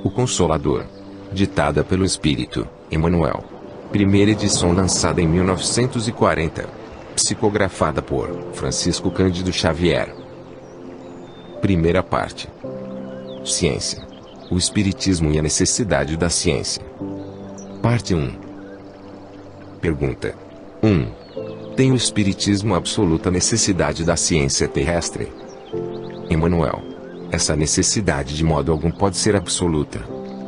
O Consolador. Ditada pelo Espírito, Emmanuel. Primeira edição lançada em 1940. Psicografada por Francisco Cândido Xavier. Primeira parte. Ciência. O Espiritismo e a necessidade da ciência. Parte 1. Pergunta 1. Tem o Espiritismo absoluta necessidade da ciência terrestre? Emmanuel. Essa necessidade de modo algum pode ser absoluta.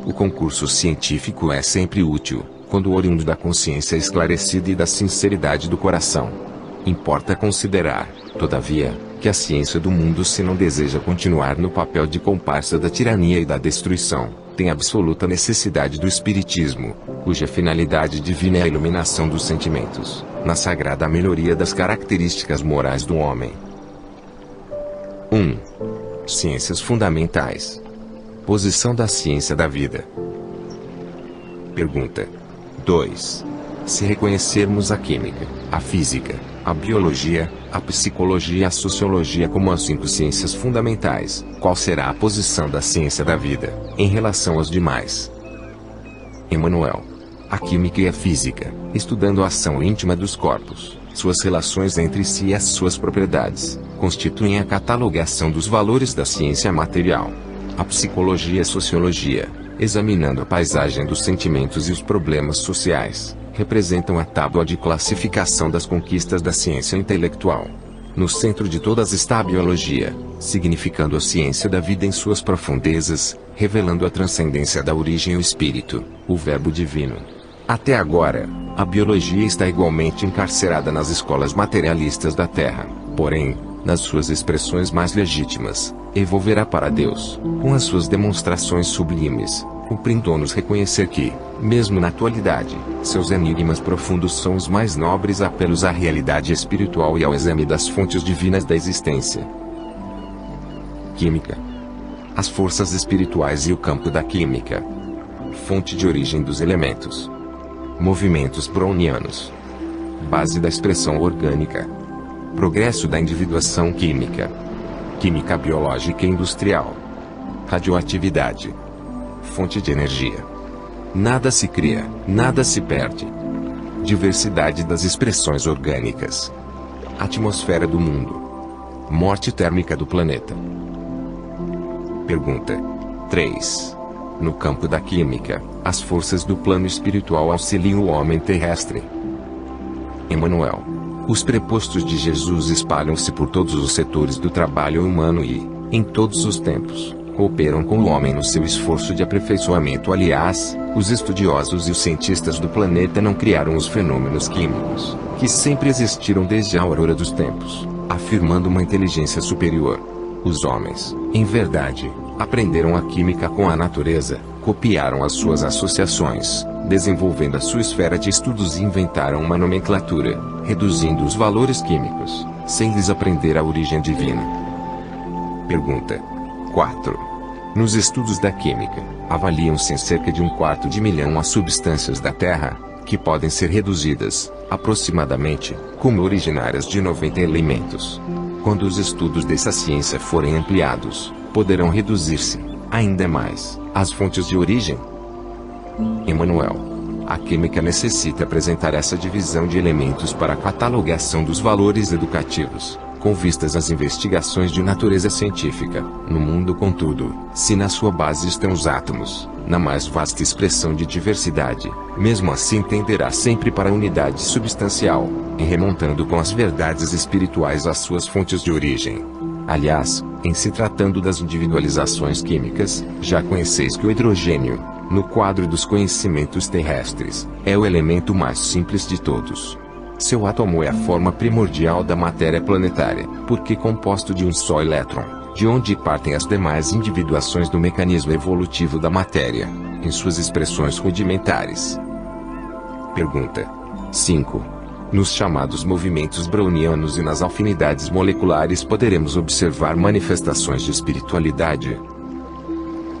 O concurso científico é sempre útil, quando oriundo da consciência esclarecida e da sinceridade do coração. Importa considerar, todavia, que a ciência do mundo, se não deseja continuar no papel de comparsa da tirania e da destruição, tem absoluta necessidade do Espiritismo, cuja finalidade divina é a iluminação dos sentimentos, na sagrada melhoria das características morais do homem. 1. Ciências fundamentais. Posição da ciência da vida. Pergunta 2. Se reconhecermos a química, a física, a biologia, a psicologia e a sociologia como as 5 ciências fundamentais, qual será a posição da ciência da vida, em relação às demais? Emmanuel. A química e a física, estudando a ação íntima dos corpos, suas relações entre si e as suas propriedades, constituem a catalogação dos valores da ciência material. A psicologia e a sociologia, examinando a paisagem dos sentimentos e os problemas sociais, representam a tábua de classificação das conquistas da ciência intelectual. No centro de todas está a biologia, significando a ciência da vida em suas profundezas, revelando a transcendência da origem e o espírito, o verbo divino. Até agora, a biologia está igualmente encarcerada nas escolas materialistas da Terra, porém, nas suas expressões mais legítimas, evolverá para Deus, com as suas demonstrações sublimes, cumprindo-nos reconhecer que, mesmo na atualidade, seus enigmas profundos são os mais nobres apelos à realidade espiritual e ao exame das fontes divinas da existência. Química. As forças espirituais e o campo da química. Fonte de origem dos elementos. Movimentos brownianos. Base da expressão orgânica. Progresso da individuação química. Química biológica e industrial. Radioatividade. Fonte de energia. Nada se cria, nada se perde. Diversidade das expressões orgânicas. Atmosfera do mundo. Morte térmica do planeta. Pergunta 3. No campo da química, as forças do plano espiritual auxiliam o homem terrestre. Emmanuel. Os prepostos de Jesus espalham-se por todos os setores do trabalho humano e, em todos os tempos, cooperam com o homem no seu esforço de aperfeiçoamento. Aliás, os estudiosos e os cientistas do planeta não criaram os fenômenos químicos, que sempre existiram desde a aurora dos tempos, afirmando uma inteligência superior. Os homens, em verdade, aprenderam a química com a natureza, copiaram as suas associações, desenvolvendo a sua esfera de estudos e inventaram uma nomenclatura, reduzindo os valores químicos, sem lhes aprender a origem divina. Pergunta 4. Nos estudos da química, avaliam-se em cerca de 1/4 as substâncias da Terra, que podem ser reduzidas, aproximadamente, como originárias de 90 elementos. Quando os estudos dessa ciência forem ampliados, poderão reduzir-se, ainda mais, as fontes de origem? Emmanuel. A química necessita apresentar essa divisão de elementos para a catalogação dos valores educativos, com vistas às investigações de natureza científica. No mundo, contudo, se na sua base estão os átomos, na mais vasta expressão de diversidade, mesmo assim tenderá sempre para a unidade substancial, e remontando com as verdades espirituais às suas fontes de origem. Aliás, em se tratando das individualizações químicas, já conheceis que o hidrogênio, no quadro dos conhecimentos terrestres, é o elemento mais simples de todos. Seu átomo é a forma primordial da matéria planetária, porque composto de um só elétron, de onde partem as demais individuações do mecanismo evolutivo da matéria, em suas expressões rudimentares. Pergunta 5. Nos chamados movimentos brownianos e nas afinidades moleculares poderemos observar manifestações de espiritualidade?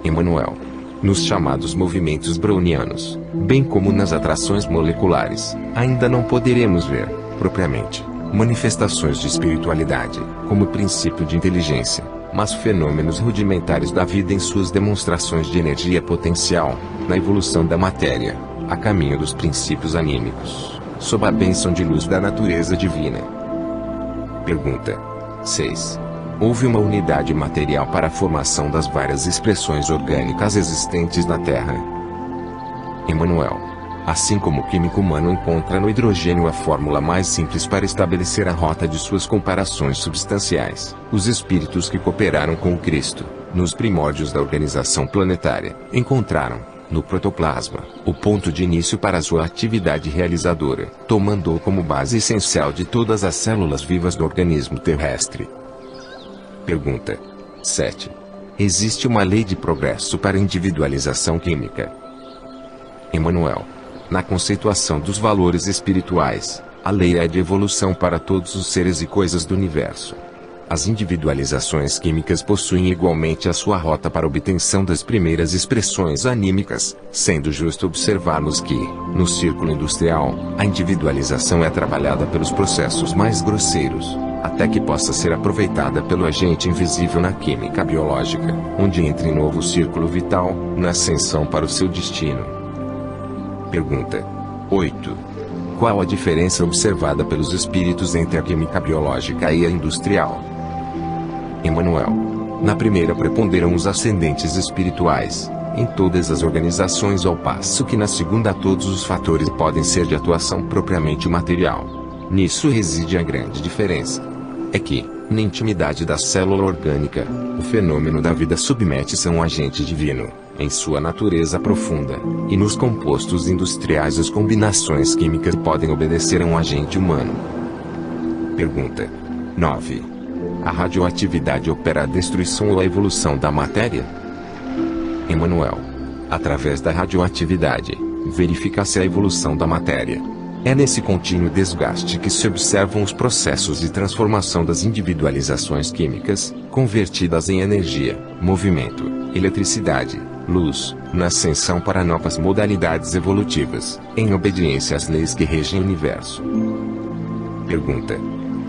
Emmanuel. Nos chamados movimentos brownianos, bem como nas atrações moleculares, ainda não poderemos ver, propriamente, manifestações de espiritualidade, como princípio de inteligência, mas fenômenos rudimentares da vida em suas demonstrações de energia potencial, na evolução da matéria, a caminho dos princípios anímicos, sob a bênção de luz da natureza divina. Pergunta 6. Houve uma unidade material para a formação das várias expressões orgânicas existentes na Terra? Emmanuel. Assim como o químico humano encontra no hidrogênio a fórmula mais simples para estabelecer a rota de suas comparações substanciais, os espíritos que cooperaram com o Cristo, nos primórdios da organização planetária, encontraram, no protoplasma, o ponto de início para a sua atividade realizadora, tomando-o como base essencial de todas as células vivas do organismo terrestre. Pergunta 7. Existe uma lei de progresso para a individualização química? Emmanuel. Na conceituação dos valores espirituais, a lei é de evolução para todos os seres e coisas do universo. As individualizações químicas possuem igualmente a sua rota para a obtenção das primeiras expressões anímicas, sendo justo observarmos que, no círculo industrial, a individualização é trabalhada pelos processos mais grosseiros, até que possa ser aproveitada pelo agente invisível na química biológica, onde entra em novo círculo vital, na ascensão para o seu destino. Pergunta 8. Qual a diferença observada pelos espíritos entre a química biológica e a industrial? Emmanuel. Na primeira preponderam os ascendentes espirituais, em todas as organizações, ao passo que na segunda todos os fatores podem ser de atuação propriamente material. Nisso reside a grande diferença. É que, na intimidade da célula orgânica, o fenômeno da vida submete-se a um agente divino, em sua natureza profunda, e nos compostos industriais as combinações químicas podem obedecer a um agente humano. Pergunta 9. A radioatividade opera a destruição ou a evolução da matéria? Emmanuel. Através da radioatividade, verifica-se a evolução da matéria. É nesse contínuo desgaste que se observam os processos de transformação das individualizações químicas, convertidas em energia, movimento, eletricidade, luz, na ascensão para novas modalidades evolutivas, em obediência às leis que regem o universo. Pergunta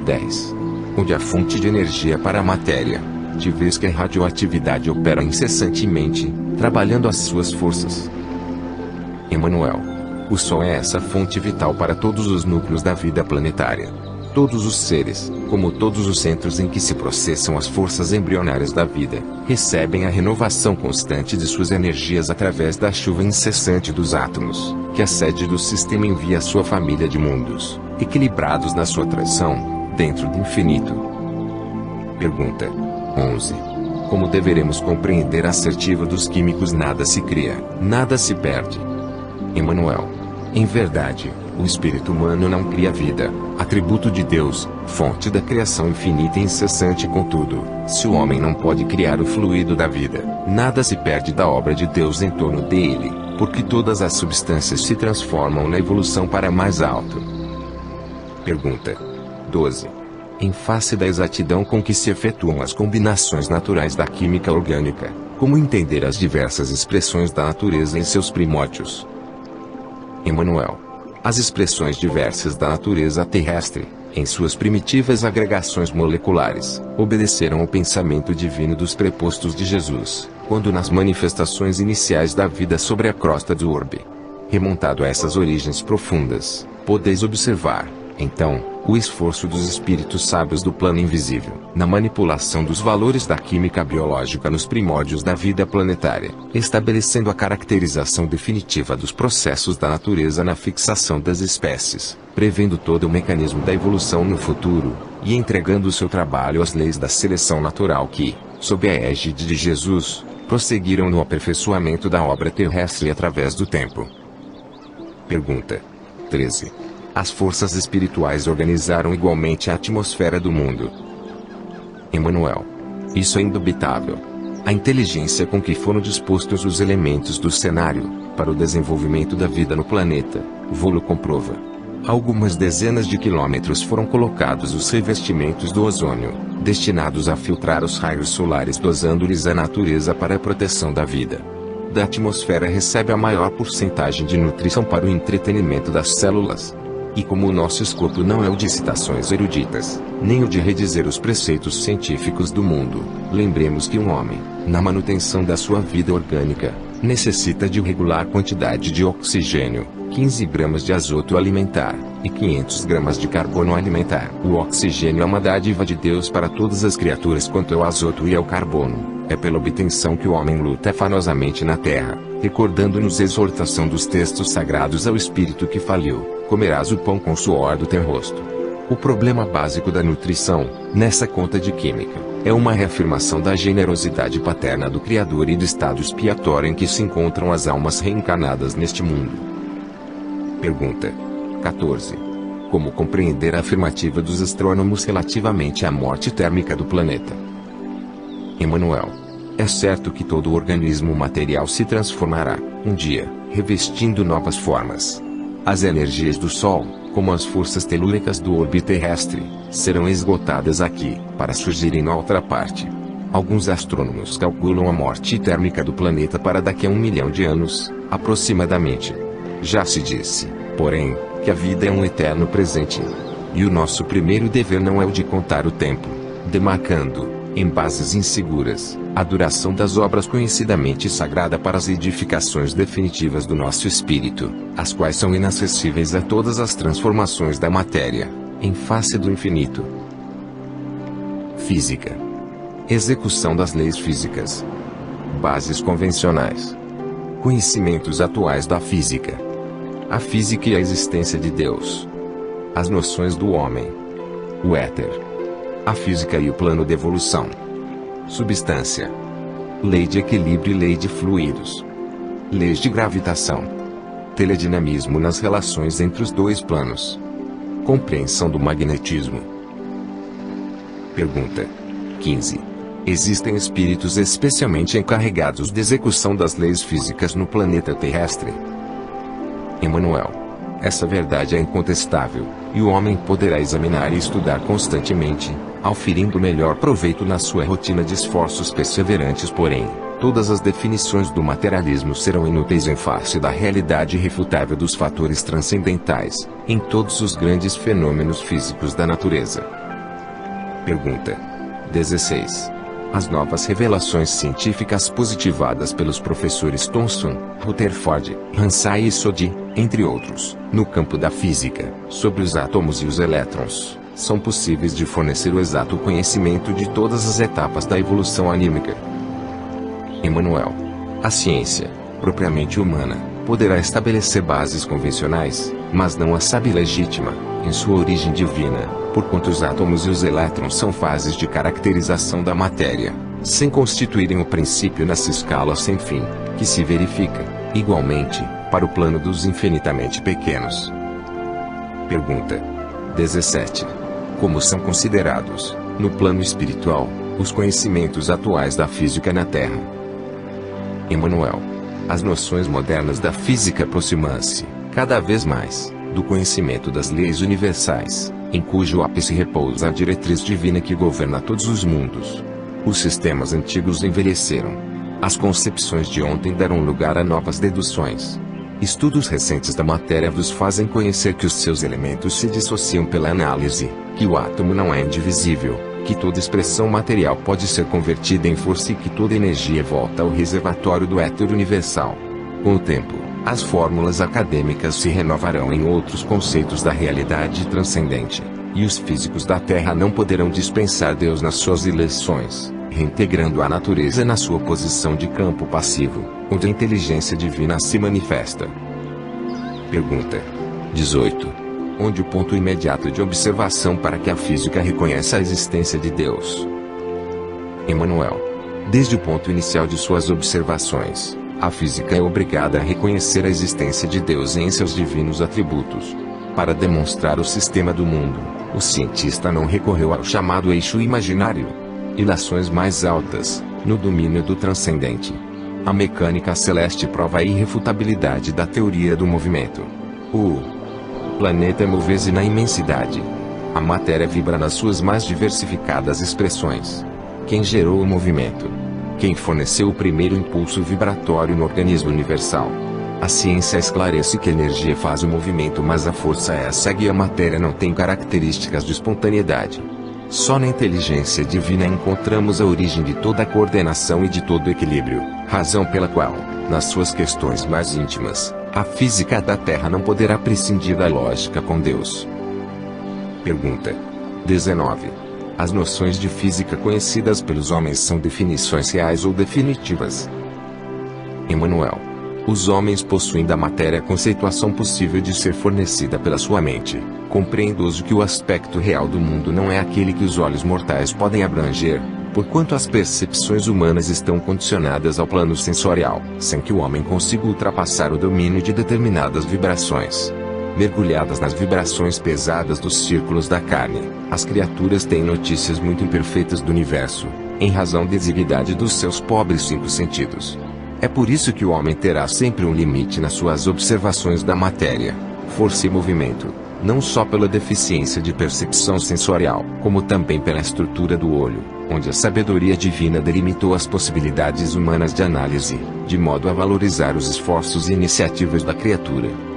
10. Onde a fonte de energia para a matéria, de vez que a radioatividade opera incessantemente, trabalhando as suas forças? Emmanuel. O Sol é essa fonte vital para todos os núcleos da vida planetária. Todos os seres, como todos os centros em que se processam as forças embrionárias da vida, recebem a renovação constante de suas energias através da chuva incessante dos átomos, que a sede do sistema envia à sua família de mundos, equilibrados na sua tração, dentro do infinito. Pergunta 11. Como deveremos compreender a assertiva dos químicos nada se cria, nada se perde? Emmanuel. Em verdade, o espírito humano não cria vida, atributo de Deus, fonte da criação infinita e incessante. Contudo, se o homem não pode criar o fluido da vida, nada se perde da obra de Deus em torno dele, porque todas as substâncias se transformam na evolução para mais alto. Pergunta 12. Em face da exatidão com que se efetuam as combinações naturais da química orgânica, como entender as diversas expressões da natureza em seus primórdios? Emmanuel. As expressões diversas da natureza terrestre, em suas primitivas agregações moleculares, obedeceram ao pensamento divino dos prepostos de Jesus, quando nas manifestações iniciais da vida sobre a crosta do orbe. Remontado a essas origens profundas, podeis observar, então, o esforço dos espíritos sábios do plano invisível, na manipulação dos valores da química biológica nos primórdios da vida planetária, estabelecendo a caracterização definitiva dos processos da natureza na fixação das espécies, prevendo todo o mecanismo da evolução no futuro, e entregando o seu trabalho às leis da seleção natural que, sob a égide de Jesus, prosseguiram no aperfeiçoamento da obra terrestre através do tempo. Pergunta 13. As forças espirituais organizaram igualmente a atmosfera do mundo? Emmanuel. Isso é indubitável. A inteligência com que foram dispostos os elementos do cenário, para o desenvolvimento da vida no planeta, vô-lo comprova. A algumas dezenas de quilômetros foram colocados os revestimentos do ozônio, destinados a filtrar os raios solares, dosando-lhes a natureza para a proteção da vida. Da atmosfera recebe a maior porcentagem de nutrição para o entretenimento das células. E como o nosso escopo não é o de citações eruditas, nem o de redizer os preceitos científicos do mundo, lembremos que um homem, na manutenção da sua vida orgânica, necessita de regular quantidade de oxigênio, 15 gramas de azoto alimentar, e 500 gramas de carbono alimentar. O oxigênio é uma dádiva de Deus para todas as criaturas quanto ao azoto e ao carbono. É pela obtenção que o homem luta afanosamente na terra, recordando-nos a exortação dos textos sagrados ao espírito que faliu: comerás o pão com o suor do teu rosto. O problema básico da nutrição, nessa conta de química, é uma reafirmação da generosidade paterna do Criador e do estado expiatório em que se encontram as almas reencarnadas neste mundo. Pergunta 14. Como compreender a afirmativa dos astrônomos relativamente à morte térmica do planeta? Emmanuel: é certo que todo organismo material se transformará, um dia, revestindo novas formas. As energias do Sol, como as forças telúricas do orbe terrestre, serão esgotadas aqui, para surgirem na outra parte. Alguns astrônomos calculam a morte térmica do planeta para daqui a 1 milhão de anos, aproximadamente. Já se disse, porém, que a vida é um eterno presente. E o nosso primeiro dever não é o de contar o tempo, demarcando, em bases inseguras, a duração das obras conhecidamente sagrada para as edificações definitivas do nosso espírito, as quais são inacessíveis a todas as transformações da matéria, em face do infinito. Física. Execução das leis físicas. Bases convencionais. Conhecimentos atuais da física. A física e a existência de Deus. As noções do homem. O éter. A física e o plano de evolução. Substância. Lei de equilíbrio e lei de fluidos. Leis de gravitação. Teledinamismo nas relações entre os dois planos. Compreensão do magnetismo. Pergunta 15. Existem espíritos especialmente encarregados de execução das leis físicas no planeta terrestre? Emmanuel: essa verdade é incontestável, e o homem poderá examinar e estudar constantemente, auferindo o melhor proveito na sua rotina de esforços perseverantes. Porém, todas as definições do materialismo serão inúteis em face da realidade irrefutável dos fatores transcendentais, em todos os grandes fenômenos físicos da natureza. Pergunta 16. As novas revelações científicas positivadas pelos professores Thomson, Rutherford, Ramsay e Soddy, entre outros, no campo da física, sobre os átomos e os elétrons, são possíveis de fornecer o exato conhecimento de todas as etapas da evolução anímica. Emmanuel: a ciência, propriamente humana, poderá estabelecer bases convencionais, mas não a sabe legítima, em sua origem divina, porquanto os átomos e os elétrons são fases de caracterização da matéria, sem constituírem o princípio nessa escala sem fim, que se verifica, igualmente, para o plano dos infinitamente pequenos. Pergunta 17. Como são considerados, no plano espiritual, os conhecimentos atuais da física na Terra? Emmanuel: as noções modernas da física aproximam-se, cada vez mais, do conhecimento das leis universais, em cujo ápice repousa a diretriz divina que governa todos os mundos. Os sistemas antigos envelheceram. As concepções de ontem deram lugar a novas deduções. Estudos recentes da matéria vos fazem conhecer que os seus elementos se dissociam pela análise, que o átomo não é indivisível, que toda expressão material pode ser convertida em força e que toda energia volta ao reservatório do éter universal. Com o tempo, as fórmulas acadêmicas se renovarão em outros conceitos da realidade transcendente, e os físicos da Terra não poderão dispensar Deus nas suas eleições, reintegrando a natureza na sua posição de campo passivo, onde a inteligência divina se manifesta. Pergunta 18. Onde o ponto imediato de observação para que a física reconheça a existência de Deus? Emmanuel: desde o ponto inicial de suas observações, a física é obrigada a reconhecer a existência de Deus em seus divinos atributos. Para demonstrar o sistema do mundo, o cientista não recorreu ao chamado eixo imaginário. Ilações mais altas, no domínio do transcendente. A mecânica celeste prova a irrefutabilidade da teoria do movimento. O planeta move-se na imensidade. A matéria vibra nas suas mais diversificadas expressões. Quem gerou o movimento? Quem forneceu o primeiro impulso vibratório no organismo universal? A ciência esclarece que a energia faz o movimento, mas a força é cega e a matéria não tem características de espontaneidade. Só na inteligência divina encontramos a origem de toda a coordenação e de todo o equilíbrio, razão pela qual, nas suas questões mais íntimas, a física da Terra não poderá prescindir da lógica com Deus. Pergunta 19. As noções de física conhecidas pelos homens são definições reais ou definitivas? Emmanuel. Os homens possuem da matéria a conceituação possível de ser fornecida pela sua mente, compreendo-os que o aspecto real do mundo não é aquele que os olhos mortais podem abranger, porquanto as percepções humanas estão condicionadas ao plano sensorial, sem que o homem consiga ultrapassar o domínio de determinadas vibrações. Mergulhadas nas vibrações pesadas dos círculos da carne, as criaturas têm notícias muito imperfeitas do universo, em razão da exiguidade dos seus pobres 5 sentidos. É por isso que o homem terá sempre um limite nas suas observações da matéria, força e movimento, não só pela deficiência de percepção sensorial, como também pela estrutura do olho, onde a sabedoria divina delimitou as possibilidades humanas de análise, de modo a valorizar os esforços e iniciativas da criatura.